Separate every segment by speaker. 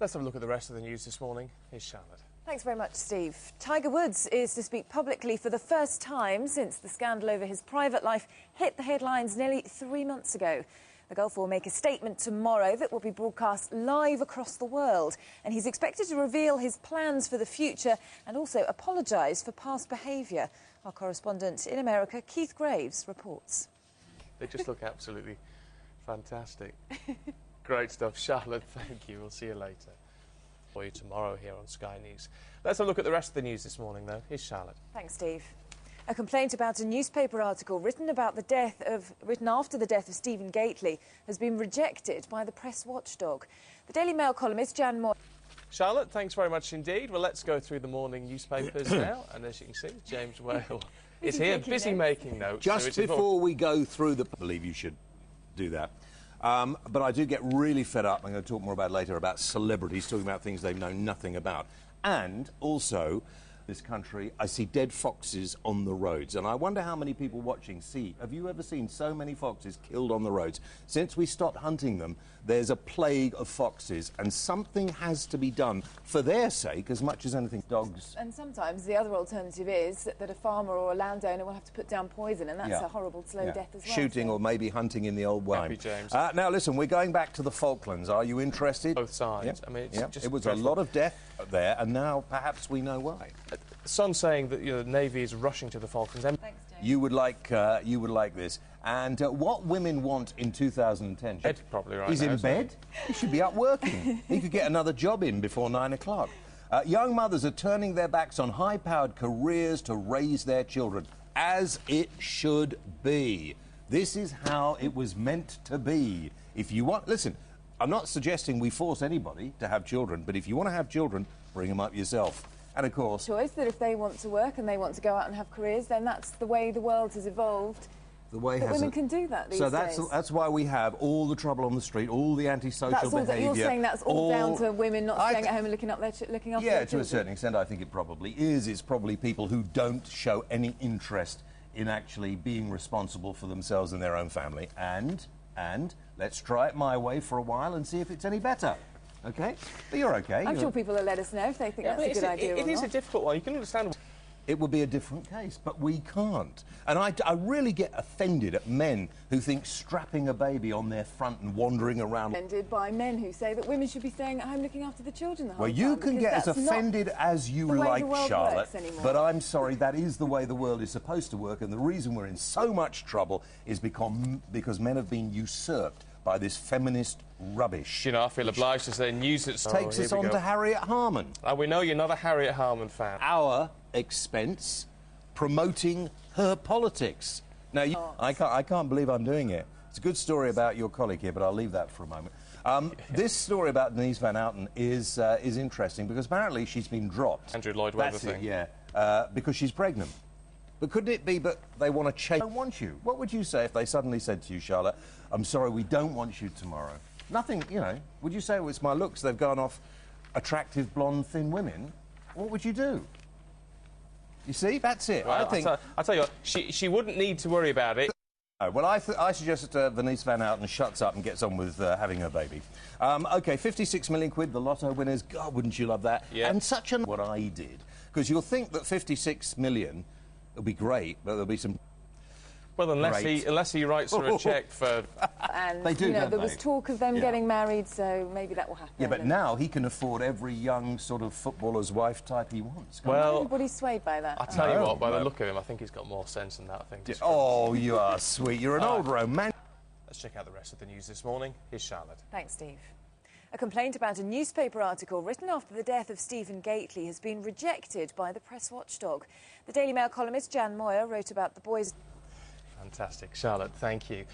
Speaker 1: Let's have a look at the rest of the news this morning. Here's Charlotte.
Speaker 2: Thanks very much, Steve. Tiger Woods is to speak publicly for the first time since the scandal over his private life hit the headlines nearly 3 months ago. The golfer will make a statement tomorrow that will be broadcast live across the world, and he's expected to reveal his plans for the future and also apologise for past behaviour. Our correspondent in America, Keith Graves, reports.
Speaker 1: They just look absolutely fantastic. Great stuff. Charlotte, thank you. We'll see you later. For you tomorrow here on Sky News. Let's have a look at the rest of the news this morning, though. Here's Charlotte.
Speaker 2: Thanks, Steve. A complaint about a newspaper article written after the death of Stephen Gately has been rejected by the press watchdog. The Daily Mail columnist Jan Moore.
Speaker 1: Charlotte, thanks very much indeed. Well, let's go through the morning newspapers now. And as you can see, James Whale is here, busy making notes.
Speaker 3: Just before we go through I believe you should do that. But I do get really fed up, I'm going to talk more about it later, about celebrities talking about things they know nothing about. And also, this country, I see dead foxes on the roads. And I wonder how many people watching see, have you ever seen so many foxes killed on the roads? Since we stopped hunting them, there's a plague of foxes, and something has to be done for their sake as much as anything. Dogs.
Speaker 2: And sometimes the other alternative is that a farmer or a landowner will have to put down poison, and that's a horrible slow death as well.
Speaker 3: Shooting or maybe hunting in the old way.
Speaker 1: Happy, James.
Speaker 3: Now listen, we're going back to the Falklands. Are you interested?
Speaker 1: Both sides.
Speaker 3: Yep.
Speaker 1: I mean, it's just
Speaker 3: it was
Speaker 1: dreadful.
Speaker 3: a lot of death there, and now perhaps we know why.
Speaker 1: Some saying that the Navy is rushing to the Falklands.
Speaker 2: Thanks, James.
Speaker 3: You would like this. And what women want in 2010?
Speaker 1: Bed probably right
Speaker 3: He's
Speaker 1: now,
Speaker 3: in bed? He should be up working. He could get another job in before 9 o'clock. Young mothers are turning their backs on high-powered careers to raise their children, as it should be. This is how it was meant to be. If you want... Listen, I'm not suggesting we force anybody to have children, but if you want to have children, bring them up yourself. And, of course...
Speaker 2: Choice that if they want to work and they want to go out and have careers, then that's the way the world has evolved.
Speaker 3: The way
Speaker 2: that women can do that these days.
Speaker 3: So that's why we have all the trouble on the street, all the antisocial behaviour.
Speaker 2: You're saying that's all down to women not staying at home and looking after their children?
Speaker 3: Yeah, to a certain extent, I think it probably is. It's probably people who don't show any interest in actually being responsible for themselves and their own family. And let's try it my way for a while and see if it's any better. OK? But you're OK.
Speaker 2: I'm sure people will let us know if they think that's a good idea or not.
Speaker 1: It is a difficult one. You can understand...
Speaker 3: It would be a different case, but we can't. And I really get offended at men who think strapping a baby on their front and wandering around... Offended
Speaker 2: by men who say that women should be staying at home looking after the children the whole time.
Speaker 3: Well, you can get as offended as you like, Charlotte, but I'm sorry, that is the way the world is supposed to work, and the reason we're in so much trouble is because men have been usurped by this feminist rubbish.
Speaker 1: You know, I feel obliged to say news that...
Speaker 3: Takes us on to Harriet Harman.
Speaker 1: We know you're not a Harriet Harman fan.
Speaker 3: Our expense promoting her politics. Now, I can't believe I'm doing it. It's a good story about your colleague here, but I'll leave that for a moment. This story about Denise Van Outen is interesting because apparently she's been dropped.
Speaker 1: Andrew Lloyd Webber thing.
Speaker 3: Yeah, because she's pregnant. But couldn't it be that they want to change? They don't want you. What would you say if they suddenly said to you, Charlotte, I'm sorry, we don't want you tomorrow? Nothing, you know. Would you say, well, it's my looks, they've gone off attractive, blonde, thin women? What would you do? You see, that's it.
Speaker 1: Well,
Speaker 3: I think...
Speaker 1: I'll tell you what, she wouldn't need to worry about it.
Speaker 3: Well, I suggest that Denise Van Outen shuts up and gets on with having her baby. OK, 56 million quid, the lotto winners. God, wouldn't you love that?
Speaker 1: Yeah.
Speaker 3: And such an... What I did. Because you'll think that 56 million will be great, but there'll be some...
Speaker 1: Well, unless he writes her a cheque for...
Speaker 2: And,
Speaker 3: they do,
Speaker 2: you know, there was talk of them getting married, so maybe that will happen.
Speaker 3: Yeah, but now he can afford every young sort of footballer's wife type he wants.
Speaker 1: Well...
Speaker 2: Everybody's swayed by that.
Speaker 1: I'll tell you what, by the look of him, I think he's got more sense than that, I think.
Speaker 3: Oh, you are sweet. You're an old romantic...
Speaker 1: Let's check out the rest of the news this morning. Here's Charlotte.
Speaker 2: Thanks, Steve. A complaint about a newspaper article written after the death of Stephen Gately has been rejected by the press watchdog. The Daily Mail columnist Jan Moyer wrote about the boys...
Speaker 1: Fantastic. Charlotte, thank you.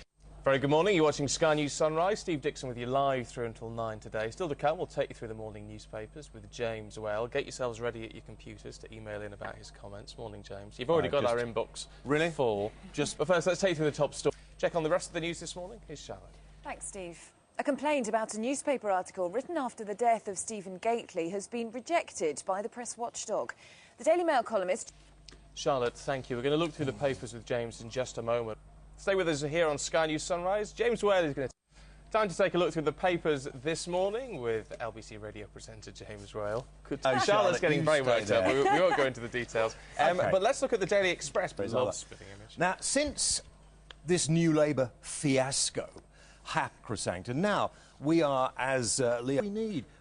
Speaker 1: Very good morning. You're watching Sky News Sunrise. Steve Dixon with you live through until 9 today. Still to come, we'll take you through the morning newspapers with James Whale. Get yourselves ready at your computers to email in about his comments. Morning, James. You've already got our inbox full. But first, let's take you through the top story. Check on the rest of the news this morning. Here's Charlotte.
Speaker 2: Thanks, Steve. A complaint about a newspaper article written after the death of Stephen Gately has been rejected by the press watchdog. The Daily Mail columnist...
Speaker 1: Charlotte, thank you. We're going to look through the papers with James in just a moment. Stay with us here on Sky News Sunrise. James Whale is going to... Time to take a look through the papers this morning with LBC radio presenter James Royal. Charlotte's getting very worked up. We won't go into the details.
Speaker 3: Okay.
Speaker 1: But let's look at the Daily Express. Spitting image.
Speaker 3: Now, since this New Labour fiasco, sacrosanct, and now we are, as Leo,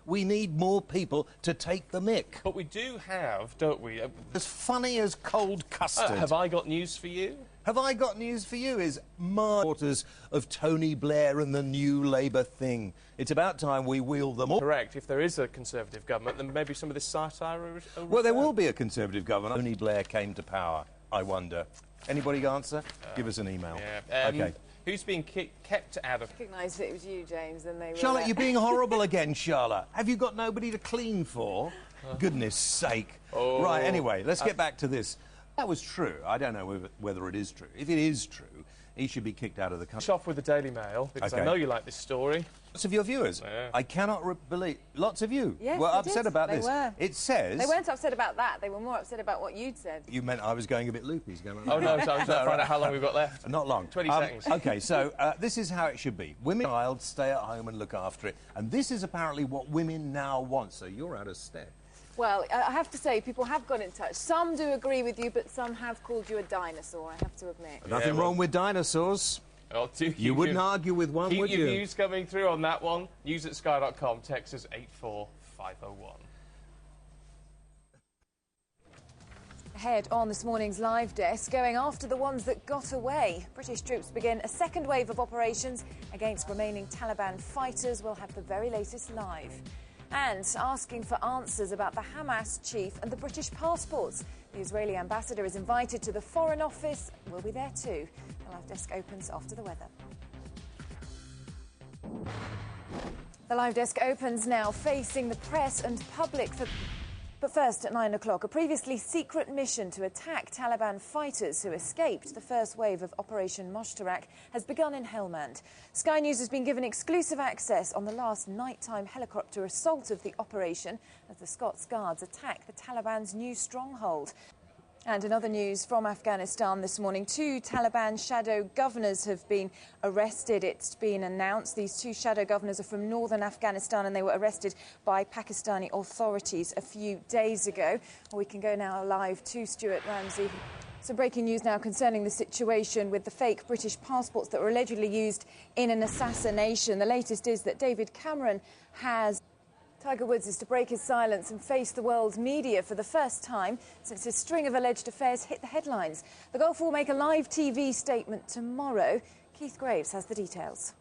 Speaker 3: we need more people to take the mick.
Speaker 1: But we do have, don't we?
Speaker 3: As funny as cold custard.
Speaker 1: Have I got news for you?
Speaker 3: Have I got news for you? Is my supporters of Tony Blair and the New Labour thing. It's about time we wheel them all.
Speaker 1: Correct. If there is a Conservative government, then maybe some of this satire...
Speaker 3: Well, there will be a Conservative government. Tony Blair came to power, I wonder. Anybody answer? Give us an email.
Speaker 1: Yeah.
Speaker 3: OK.
Speaker 1: Who's being kept out of...
Speaker 2: I recognised that it was you, James, and they were...
Speaker 3: Charlotte, you're being horrible again, Charlotte. Have you got nobody to clean for? Goodness sake.
Speaker 1: Oh.
Speaker 3: Right, anyway, let's get back to this. That was true. I don't know whether it is true. If it is true, he should be kicked out of the country.
Speaker 1: Off with the Daily Mail, because I know you like this story.
Speaker 3: Lots of your viewers.
Speaker 1: Yeah.
Speaker 3: I cannot believe... Lots of you
Speaker 2: yes,
Speaker 3: were upset about this.
Speaker 2: Were.
Speaker 3: It says...
Speaker 2: They weren't upset about that. They were more upset about what you'd said.
Speaker 3: You meant I was going a bit loopy.
Speaker 1: Oh, no, so I'm trying to find out how long we've got left.
Speaker 3: Not long.
Speaker 1: 20 seconds.
Speaker 3: OK, so this is how it should be. Women and child stay at home and look after it. And this is apparently what women now want. So you're out of step.
Speaker 2: Well, I have to say, people have got in touch. Some do agree with you, but some have called you a dinosaur, I have to admit.
Speaker 3: Nothing wrong with dinosaurs.
Speaker 1: Well,
Speaker 3: you wouldn't argue with one, would you?
Speaker 1: Keep your views coming through on that one. News at sky.com. Text us 84501.
Speaker 2: Ahead on this morning's live desk, going after the ones that got away. British troops begin a second wave of operations against remaining Taliban fighters. We'll have the very latest live. And asking for answers about the Hamas chief and the British passports. The Israeli ambassador is invited to the Foreign Office. We'll be there too. The live desk opens after the weather. The live desk opens now, facing the press and public for... But first, at 9 o'clock, a previously secret mission to attack Taliban fighters who escaped the first wave of Operation Mushtarak has begun in Helmand. Sky News has been given exclusive access on the last nighttime helicopter assault of the operation as the Scots Guards attack the Taliban's new stronghold. And in other news from Afghanistan this morning, 2 Taliban shadow governors have been arrested. It's been announced these 2 shadow governors are from northern Afghanistan and they were arrested by Pakistani authorities a few days ago. We can go now live to Stuart Ramsey. So breaking news now concerning the situation with the fake British passports that were allegedly used in an assassination. The latest is that David Cameron has... Tiger Woods is to break his silence and face the world's media for the first time since his string of alleged affairs hit the headlines. The golfer will make a live TV statement tomorrow. Keith Graves has the details.